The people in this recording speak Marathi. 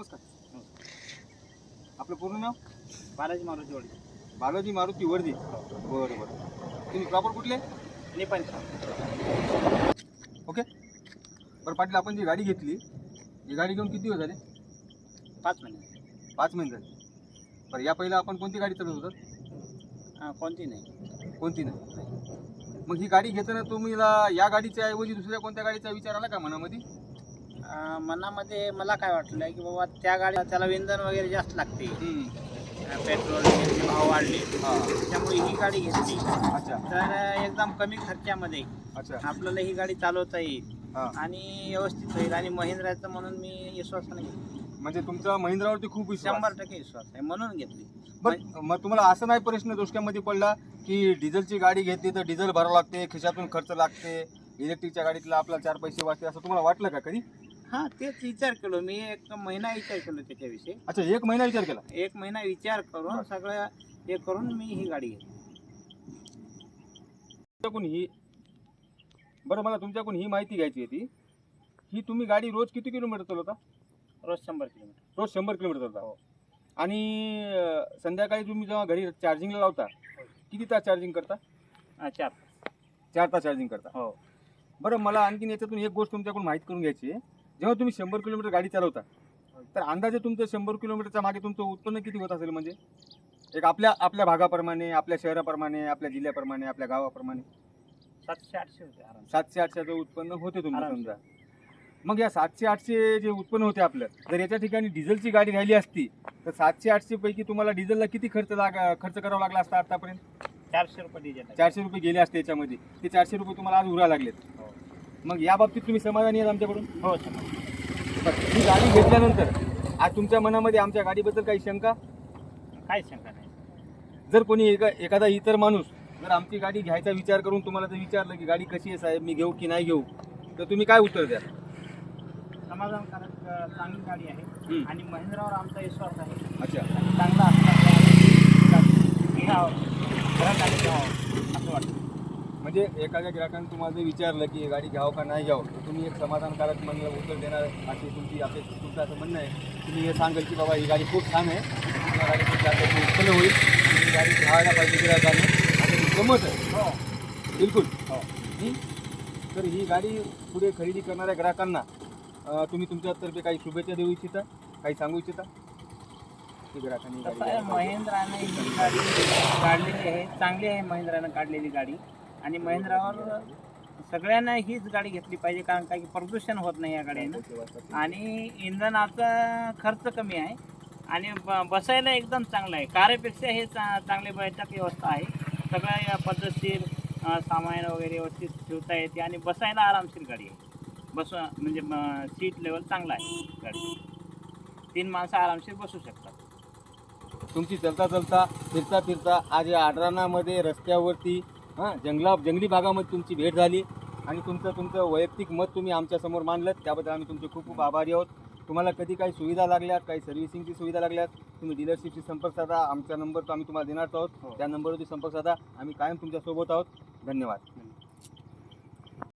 नमस्कार. आपलं पूर्ण नाव? बालाजी मारुती वडी. बालाजी मारुती वर्दी. बरं बरं. तुम्ही प्रॉपर कुठले? नेपाळी. ओके. बरं पाटील, आपण जी गाडी घेतली ही गाडी घेऊन किती दिवस झाले? 5 महिने. 5 महिने झाले. बरं, या पहिला आपण कोणती गाडी चालवत होता? कोणती नाही. कोणती नाही. मग ही गाडी घेताना तुम्हाला या गाडीच्या ऐवजी दुसऱ्या कोणत्या गाडीचा विचार आला का मनामध्ये? मनामध्ये मला काय वाटलं की बाबा त्या गाडीला त्याला इंधन वगैरे जास्त लागते. पेट्रोल वगैरेचे भाव वाढले, त्यामुळे ही गाडी घेतली. अच्छा. तर एकदम कमी खर्चामध्ये अच्छा. आपल्याला ही गाडी चालवता येईल हां. आणि व्यवस्थित होईल. आणि महिंद्राचं म्हणून मी विश्वासाने घेतली. म्हणजे तुमचा महिंद्रावरती खूप विश्वास? 100% विश्वास आहे म्हणून घेतली. बरं, मग तुम्हाला असं नाही प्रश्न डोक्यामध्ये पडला की डिझेलची गाडी घेतली तर डिझेल भरावं लागते, खिशातून खर्च लागते, इलेक्ट्रिकच्या गाडीतला आपला 4 पैसे वाचते, असं तुम्हाला वाटलं का कधी? हां, तेच विचार केलो मी. 1 महिना विचार केलो त्याच्याविषयी. अच्छा, 1 महिना विचार केला? 1 महिना विचार करून सगळं हे करून मी ही गाडी घेतली. तुमच्याकडून ही बरं, मला तुमच्याकडून ही माहिती घ्यायची होती. ही तुम्ही गाडी रोज किती किलोमीटर चालवता? रोज 100 किलोमीटर. रोज 100 किलोमीटर चालवता. हो. आणि संध्याकाळी तुम्ही जेव्हा घरी चार्जिंगला लावता किती तास चार्जिंग करता? 4. 4 तास चार्जिंग करता. हो. बरं, मला आणखीन याच्यातून एक गोष्ट तुमच्याकडून माहीत करून घ्यायची आहे. जेव्हा तुम्ही 100 किलोमीटर गाडी चालवता तर अंदाजे तुमचं 100 किलोमीटरच्या मागे तुमचं उत्पन्न किती होत असेल? म्हणजे एक आपल्या भागाप्रमाणे, आपल्या शहराप्रमाणे, आपल्या जिल्ह्याप्रमाणे, आपल्या गावाप्रमाणे 700-800 होते आराम. 700-800चं उत्पन्न होते तुमचं आराम. समजा. मग या 700-800 जे उत्पन्न होते आपलं, जर याच्या ठिकाणी डिझेलची गाडी राहिली असती तर 700-800 पैकी तुम्हाला डिझेलला किती खर्च करावा लागला असता आतापर्यंत? 400 रुपये डिझेल. 400 रुपये गेले असते याच्यामध्ये. ते 400 रुपये तुम्हाला आज उरायला लागलेत. हो. मग या बाबतीत तुम्ही समाधानी आहात आमच्याकडून? हो सर. बरं, ही गाडी घेतल्यानंतर आज तुमच्या मनामध्ये आमच्या गाडीबद्दल काही शंका? काही शंका नाही. जर कोणी एखादा इतर माणूस जर आमची गाडी घ्यायचा विचार करून तुम्हाला जर विचारलं की गाडी कशी आहे साहेब, मी घेऊ की नाही घेऊ, तर तुम्ही काय उत्तर द्या? समाधानकारक चांगली गाडी आहे आणि महिंद्रावर आमचा विश्वास आहे. अच्छा. आणि चांगला असं वाटतं. म्हणजे एखाद्या ग्राहकाने तुम्हाला जर विचारलं की गाडी घ्यावं का नाही घ्यावं, तर तुम्ही एक समाधानकारक म्हणलं उत्तर देणार अशी तुमची अपेक्षा, तुमचं असं म्हणणं आहे. तुम्ही हे सांगाल की बाबा ही गाडी खूप छान आहे, या गाडीचं 4 पैसे उत्पन्न होईल, ही गाडी घ्यायला पाहिजे ग्राहकांना, असं तुमचं मत आहे? हो, बिलकुल. हो. तर ही गाडी पुढे खरेदी करणाऱ्या ग्राहकांना तुम्ही तुमच्यातर्फे काही शुभेच्छा देऊ इच्छिता, काही सांगू इच्छिता की ग्राहकांनी कसं आहे, महिंद्राने ही गाडी काढलेली आहे, चांगली आहे महिंद्रानं काढलेली गाडी. आणि महिंद्रावर सगळ्यांना हीच गाडी घेतली पाहिजे, कारण काही प्रदूषण होत नाही या गाडीनं आणि इंधनाचा खर्च कमी आहे आणि बसायला एकदम चांगलं आहे. कारेपेक्षा हे चांगले बैठक व्यवस्था आहे. सगळ्या पद्धतशीर सामान वगैरे व्यवस्थित ठेवता येते आणि बसायला आरामशीर गाडी आहे. म्हणजे सीट लेवल चांगला आहे गाडी. 3 माणसं आरामशीर बसू शकतात. तुमची चलता फिरता आज या आडरानामध्ये रस्त्यावरती जंगली भागामध्ये तुमची भेट झाली आणि तुमचं वैयक्तिक मत तुम्ही आमच्यासमोर मांडलं, त्याबद्दल आम्ही तुमचे खूप खूप आभारी आहोत. तुम्हाला कधी काही सुविधा लागल्यात, काही सर्व्हिसिंगची सुविधा लागल्यात, तुम्ही डीलरशिपशी संपर्क साधा. आमचा नंबर तो आम्ही तुम्हाला देणार आहोत. त्या नंबरवरती संपर्क साधा. आम्ही कायम तुमच्यासोबत आहोत. धन्यवाद.